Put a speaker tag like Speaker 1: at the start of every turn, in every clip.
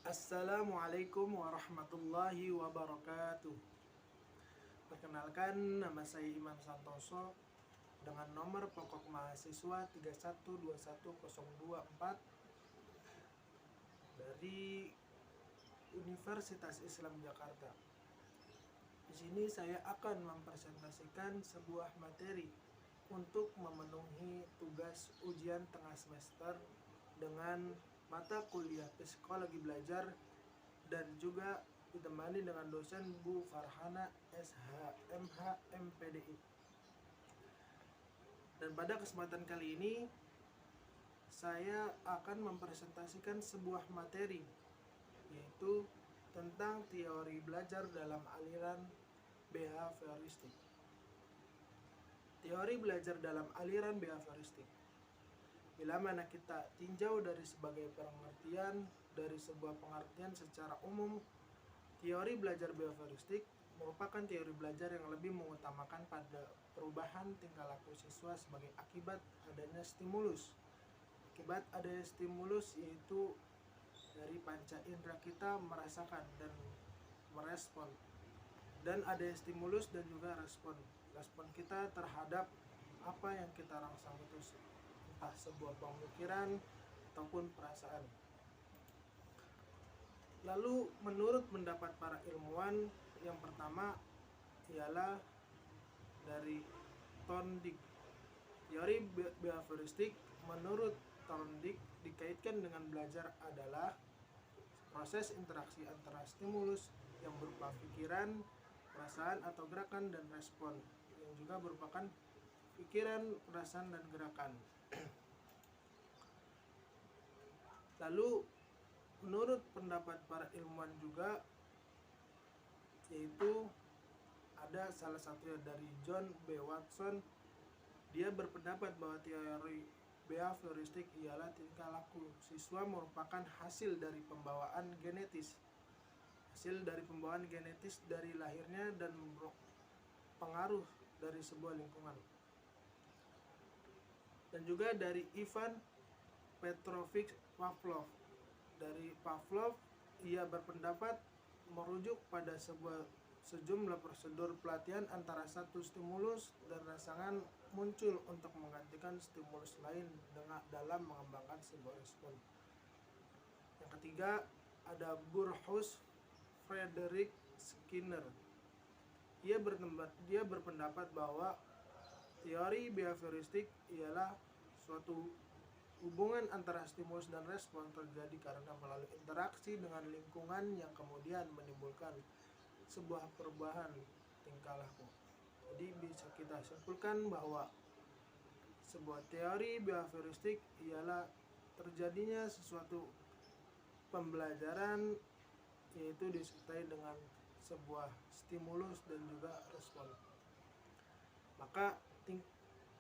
Speaker 1: Assalamualaikum warahmatullahi wabarakatuh. Perkenalkan, nama saya Imam Santoso dengan nomor pokok mahasiswa 3121024 dari Universitas Islam Jakarta. Di sini saya akan mempresentasikan sebuah materi untuk memenuhi tugas ujian tengah semester dengan mata kuliah psikologi belajar dan juga ditemani dengan dosen Bu Farhana SHMH MPDI. Dan pada kesempatan kali ini saya akan mempresentasikan sebuah materi, yaitu tentang teori belajar dalam aliran behavioristik. Teori belajar dalam aliran behavioristik, bila mana kita tinjau dari sebagai pengertian, dari sebuah pengertian secara umum, teori belajar behavioristik merupakan teori belajar yang lebih mengutamakan pada perubahan tingkah laku siswa sebagai akibat adanya stimulus. Akibat adanya stimulus yaitu dari panca indera kita merasakan dan merespon, dan ada stimulus dan juga respon kita terhadap apa yang kita rangsang itu, entah sebuah pemikiran ataupun perasaan. Lalu menurut pendapat para ilmuwan, yang pertama ialah dari Thorndike. Teori behavioristik menurut Thorndike dikaitkan dengan belajar adalah proses interaksi antara stimulus yang berupa pikiran, perasaan atau gerakan, dan respon yang juga merupakan pikiran, perasaan, dan gerakan. Lalu menurut pendapat para ilmuwan juga, yaitu ada salah satunya dari John B. Watson. Dia berpendapat bahwa teori behavioristik ialah tingkah laku siswa merupakan hasil dari pembawaan genetis. Dari lahirnya dan pengaruh dari sebuah lingkungan. Dan juga dari Ivan Petrovich Pavlov. Dari Pavlov, ia berpendapat merujuk pada sejumlah prosedur pelatihan antara satu stimulus dan rangsangan muncul untuk menggantikan stimulus lain dalam mengembangkan sebuah respon. Yang ketiga ada Burrhus Frederick Skinner. Dia berpendapat bahwa teori behavioristik ialah suatu hubungan antara stimulus dan respon terjadi karena melalui interaksi dengan lingkungan yang kemudian menimbulkan sebuah perubahan tingkah laku. Jadi bisa kita simpulkan bahwa sebuah teori behavioristik ialah terjadinya sesuatu pembelajaran, yaitu disertai dengan sebuah stimulus dan juga respon. Maka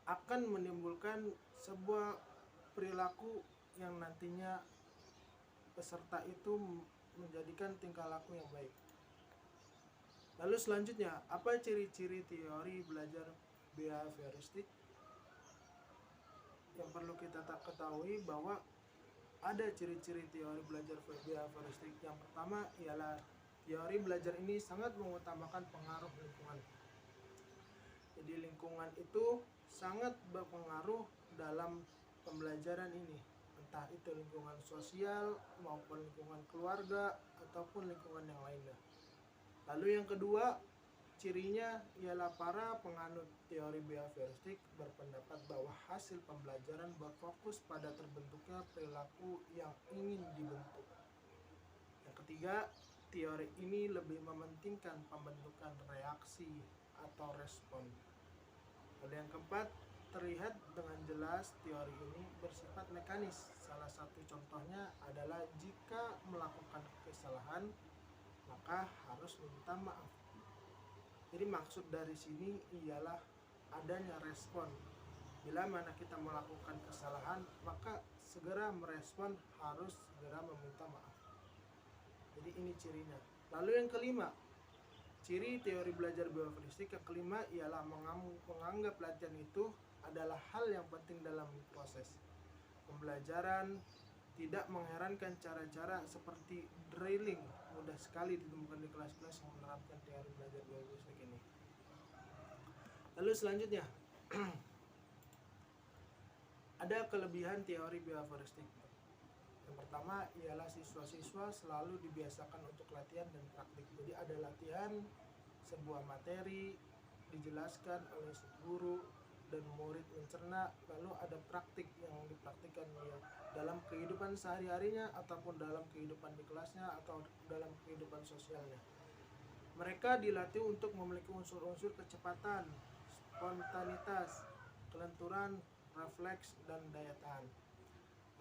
Speaker 1: akan menimbulkan sebuah perilaku yang nantinya peserta itu menjadikan tingkah laku yang baik. Lalu selanjutnya, apa ciri-ciri teori belajar behavioristik? Yang perlu kita ketahui bahwa ada ciri-ciri teori belajar behavioristik. Yang pertama ialah teori belajar ini sangat mengutamakan pengaruh lingkungan. Jadi lingkungan itu sangat berpengaruh dalam pembelajaran ini, entah itu lingkungan sosial maupun lingkungan keluarga ataupun lingkungan yang lainnya. Lalu yang kedua, cirinya ialah para penganut teori behavioristik berpendapat bahwa hasil pembelajaran berfokus pada terbentuknya perilaku yang ingin dibentuk. Yang ketiga, teori ini lebih mementingkan pembentukan reaksi atau respon. Lalu yang keempat, terlihat dengan jelas teori ini bersifat mekanis. Salah satu contohnya adalah jika melakukan kesalahan, maka harus meminta maaf. Jadi maksud dari sini ialah adanya respon. Bila mana kita melakukan kesalahan, maka segera merespon, harus segera meminta maaf. Jadi ini cirinya. Lalu yang kelima, ciri teori belajar behavioristik yang kelima ialah menganggap latihan itu adalah hal yang penting dalam proses pembelajaran, Tidak mengherankan cara-cara seperti drilling mudah sekali ditemukan di kelas-kelas yang menerapkan teori belajar biofisik ini. Lalu selanjutnya, ada kelebihan teori bioaforistik. Yang pertama ialah siswa-siswa selalu dibiasakan untuk latihan dan praktik. Jadi ada latihan sebuah materi dijelaskan oleh si guru dan murid mencerna, lalu ada praktik yang dipraktikkan dia dalam kehidupan sehari-harinya ataupun dalam kehidupan di kelasnya atau dalam kehidupan sosialnya. Mereka dilatih untuk memiliki unsur-unsur kecepatan, spontanitas, kelenturan, refleks, dan daya tahan.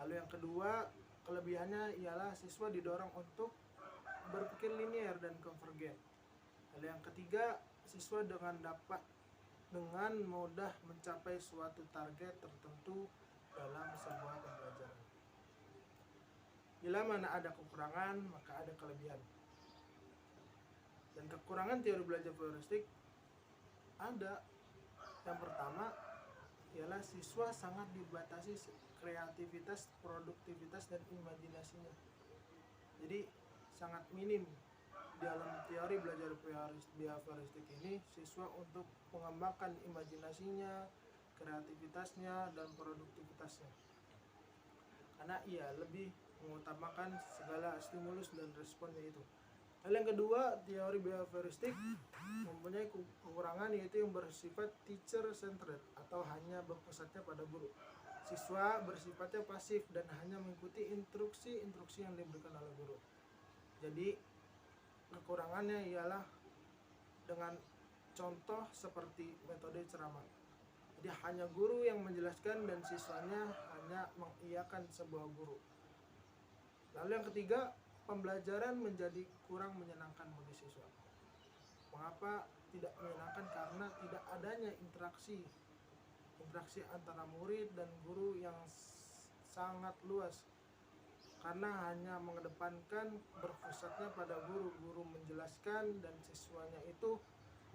Speaker 1: Lalu yang kedua, kelebihannya ialah siswa didorong untuk berpikir linier dan konvergen. Lalu yang ketiga, siswa dengan mudah mencapai suatu target tertentu dalam sebuah pembelajaran. Bila mana ada kekurangan, maka ada kelebihan. Dan kekurangan teori belajar bioaforistik ada. Yang pertama ialah siswa sangat dibatasi kreativitas, produktivitas, dan imajinasinya. Jadi sangat minim dalam teori belajar bioaforistik ini siswa untuk mengembangkan imajinasinya, kreativitasnya, dan produktivitasnya. Karena ia lebih mengutamakan segala stimulus dan responnya itu. Hal yang kedua, teori bioaforistik mempunyai kekurangan yaitu yang bersifat teacher centered atau hanya berpusatnya pada guru. Siswa bersifatnya pasif dan hanya mengikuti instruksi-instruksi yang diberikan oleh guru. Jadi kekurangannya ialah dengan contoh seperti metode ceramah. Jadi hanya guru yang menjelaskan dan siswanya hanya mengiyakan sebuah guru. Lalu yang ketiga, pembelajaran menjadi kurang menyenangkan bagi siswa. Mengapa tidak menyenangkan? Karena tidak adanya interaksi antara murid dan guru yang sangat luas. Karena hanya mengedepankan berpusatnya pada guru menjelaskan dan siswanya itu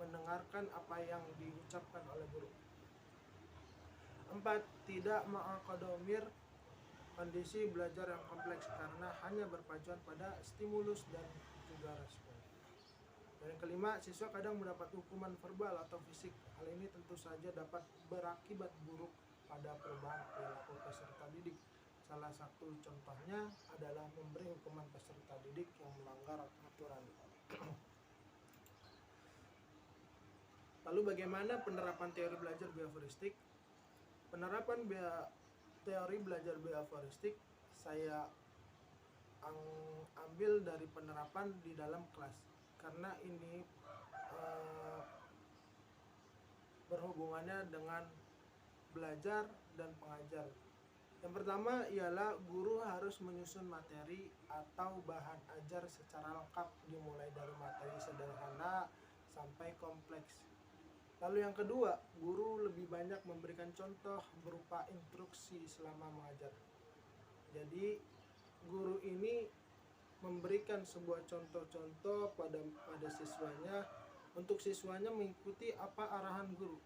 Speaker 1: mendengarkan apa yang diucapkan oleh guru. 4. Tidak mengakomodir kondisi belajar yang kompleks karena hanya berpacuan pada stimulus dan juga respon. Dan yang kelima, siswa kadang mendapat hukuman verbal atau fisik. Hal ini tentu saja dapat berakibat buruk pada perubahan perilaku peserta didik. Salah satu contohnya adalah memberi hukuman peserta didik yang melanggar aturan. Lalu bagaimana penerapan teori belajar bioaforistik? Penerapan teori belajar bioaforistik saya ambil dari penerapan di dalam kelas, karena ini berhubungannya dengan belajar dan pengajar. Yang pertama ialah guru harus menyusun materi atau bahan ajar secara lengkap, dimulai dari materi sederhana sampai kompleks. Lalu yang kedua, guru lebih banyak memberikan contoh berupa instruksi selama mengajar. Jadi guru ini memberikan sebuah contoh-contoh pada siswanya untuk siswanya mengikuti apa arahan guru.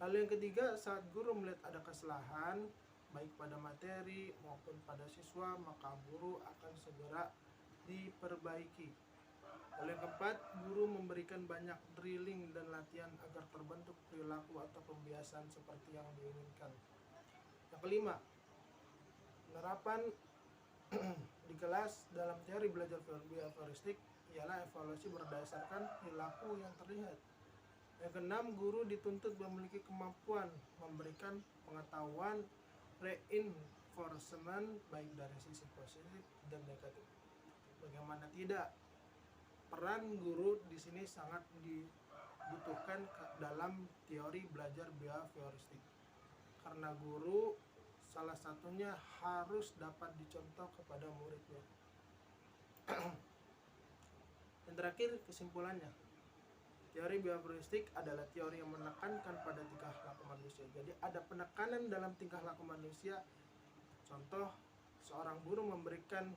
Speaker 1: Lalu yang ketiga, saat guru melihat ada kesalahan baik pada materi maupun pada siswa, maka guru akan segera diperbaiki. Lalu yang keempat, guru memberikan banyak drilling dan latihan agar terbentuk perilaku atau pembiasaan seperti yang diinginkan. Yang kelima, penerapan di kelas dalam teori belajar bioaforistik ialah evaluasi berdasarkan perilaku yang terlihat. Yang keenam, guru dituntut memiliki kemampuan memberikan pengetahuan reinforcement baik dari sisi positif dan negatif. Bagaimana tidak? Peran guru di sini sangat dibutuhkan dalam teori belajar bioaforistik. Karena guru salah satunya harus dapat dicontoh kepada muridnya. Dan terakhir, kesimpulannya, teori bioaforistik adalah teori yang menekankan pada tingkah laku manusia. Jadi ada penekanan dalam tingkah laku manusia. Contoh, seorang guru memberikan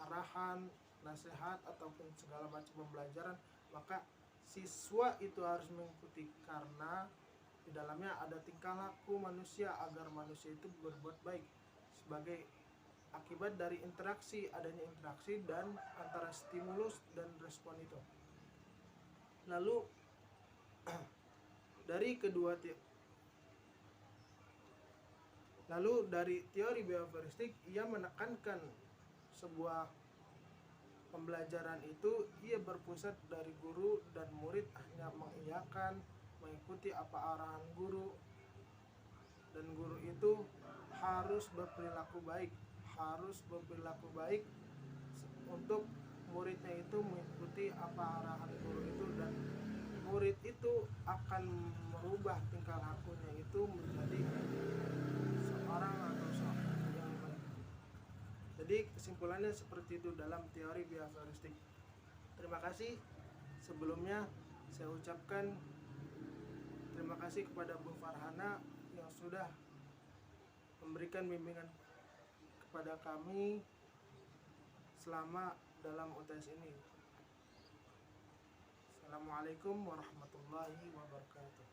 Speaker 1: arahan, nasihat ataupun segala macam pembelajaran, maka siswa itu harus mengikuti karena di dalamnya ada tingkah laku manusia agar manusia itu berbuat baik. Sebagai akibat dari adanya interaksi dan antara stimulus dan respon itu. Lalu dari teori bioaferistik, ia menekankan sebuah pembelajaran itu ia berpusat dari guru dan murid hanya mengiyakan, mengikuti apa arahan guru, dan guru itu harus berperilaku baik untuk muridnya itu mengikuti apa arahan guru itu, dan murid itu akan merubah tingkah lakunya itu menjadi seorang atau seorang yang baik. Jadi kesimpulannya seperti itu dalam teori bioaferistik. Terima kasih. Sebelumnya saya ucapkan terima kasih kepada Bu Farhana yang sudah memberikan bimbingan kepada kami selama dalam UTS ini. Assalamualaikum warahmatullahi wabarakatuh.